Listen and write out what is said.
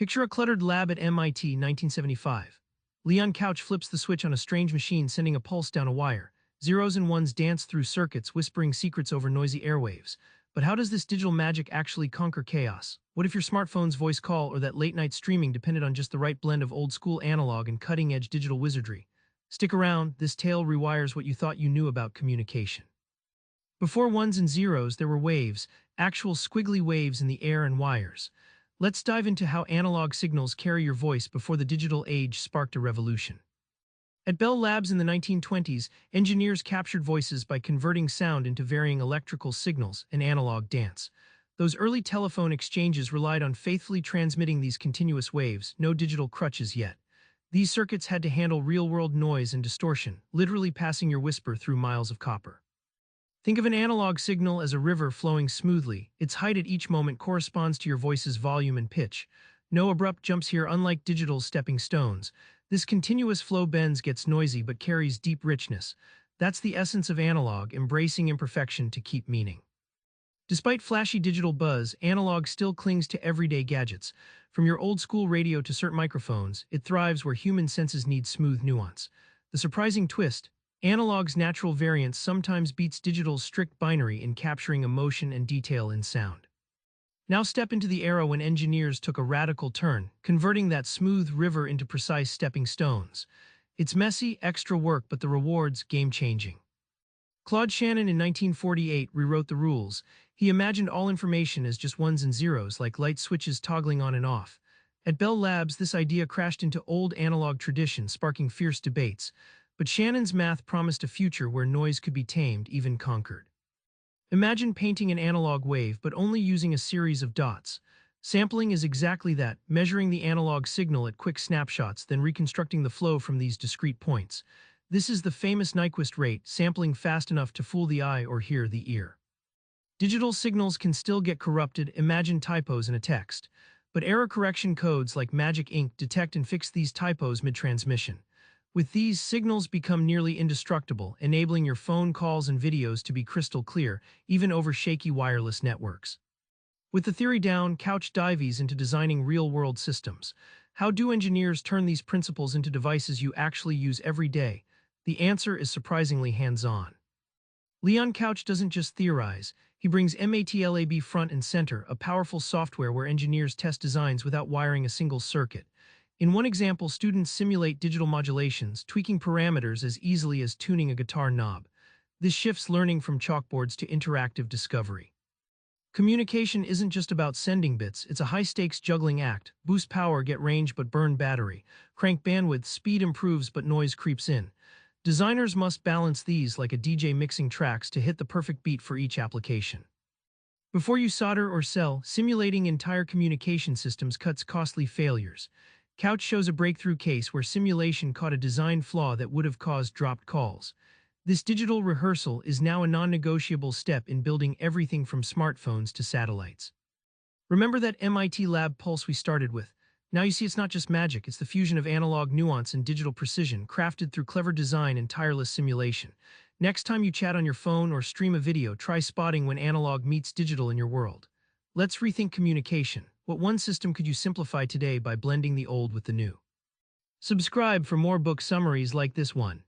Picture a cluttered lab at MIT, 1975. Leon Couch flips the switch on a strange machine, sending a pulse down a wire. Zeros and ones dance through circuits, whispering secrets over noisy airwaves. But how does this digital magic actually conquer chaos? What if your smartphone's voice call or that late-night streaming depended on just the right blend of old-school analog and cutting-edge digital wizardry? Stick around, this tale rewires what you thought you knew about communication. Before ones and zeros, there were waves, actual squiggly waves in the air and wires. Let's dive into how analog signals carry your voice before the digital age sparked a revolution. At Bell Labs in the 1920s, engineers captured voices by converting sound into varying electrical signals, an analog dance. Those early telephone exchanges relied on faithfully transmitting these continuous waves, no digital crutches yet. These circuits had to handle real-world noise and distortion, literally passing your whisper through miles of copper. Think of an analog signal as a river flowing smoothly. Its height at each moment corresponds to your voice's volume and pitch. No abrupt jumps here, unlike digital stepping stones. This continuous flow bends, gets noisy, but carries deep richness. That's the essence of analog, embracing imperfection to keep meaning. Despite flashy digital buzz, analog still clings to everyday gadgets. From your old-school radio to certain microphones, it thrives where human senses need smooth nuance. The surprising twist: analog's natural variance sometimes beats digital's strict binary in capturing emotion and detail in sound. Now step into the era when engineers took a radical turn, converting that smooth river into precise stepping stones. It's messy, extra work, but the rewards game-changing. Claude Shannon in 1948 rewrote the rules. He imagined all information as just ones and zeros, like light switches toggling on and off. At Bell Labs, this idea crashed into old analog tradition, sparking fierce debates. But Shannon's math promised a future where noise could be tamed, even conquered. Imagine painting an analog wave, but only using a series of dots. Sampling is exactly that, measuring the analog signal at quick snapshots, then reconstructing the flow from these discrete points. This is the famous Nyquist rate, sampling fast enough to fool the eye or hear the ear. Digital signals can still get corrupted, imagine typos in a text. But error correction codes like magic ink detect and fix these typos mid-transmission. With these, signals become nearly indestructible, enabling your phone calls and videos to be crystal clear, even over shaky wireless networks. With the theory down, Couch dives into designing real-world systems. How do engineers turn these principles into devices you actually use every day? The answer is surprisingly hands-on. Leon Couch doesn't just theorize, he brings MATLAB front and center, a powerful software where engineers test designs without wiring a single circuit. In one example, students simulate digital modulations, tweaking parameters as easily as tuning a guitar knob. This shifts learning from chalkboards to interactive discovery. Communication isn't just about sending bits, it's a high-stakes juggling act. Boost power, get range but burn battery. Crank bandwidth, speed improves but noise creeps in. Designers must balance these like a DJ mixing tracks to hit the perfect beat for each application. Before you solder or sell, simulating entire communication systems cuts costly failures. Couch shows a breakthrough case where simulation caught a design flaw that would have caused dropped calls. This digital rehearsal is now a non-negotiable step in building everything from smartphones to satellites. Remember that MIT lab pulse we started with? Now you see it's not just magic, it's the fusion of analog nuance and digital precision, crafted through clever design and tireless simulation. Next time you chat on your phone or stream a video, try spotting when analog meets digital in your world. Let's rethink communication. What one system could you simplify today by blending the old with the new? Subscribe for more book summaries like this one.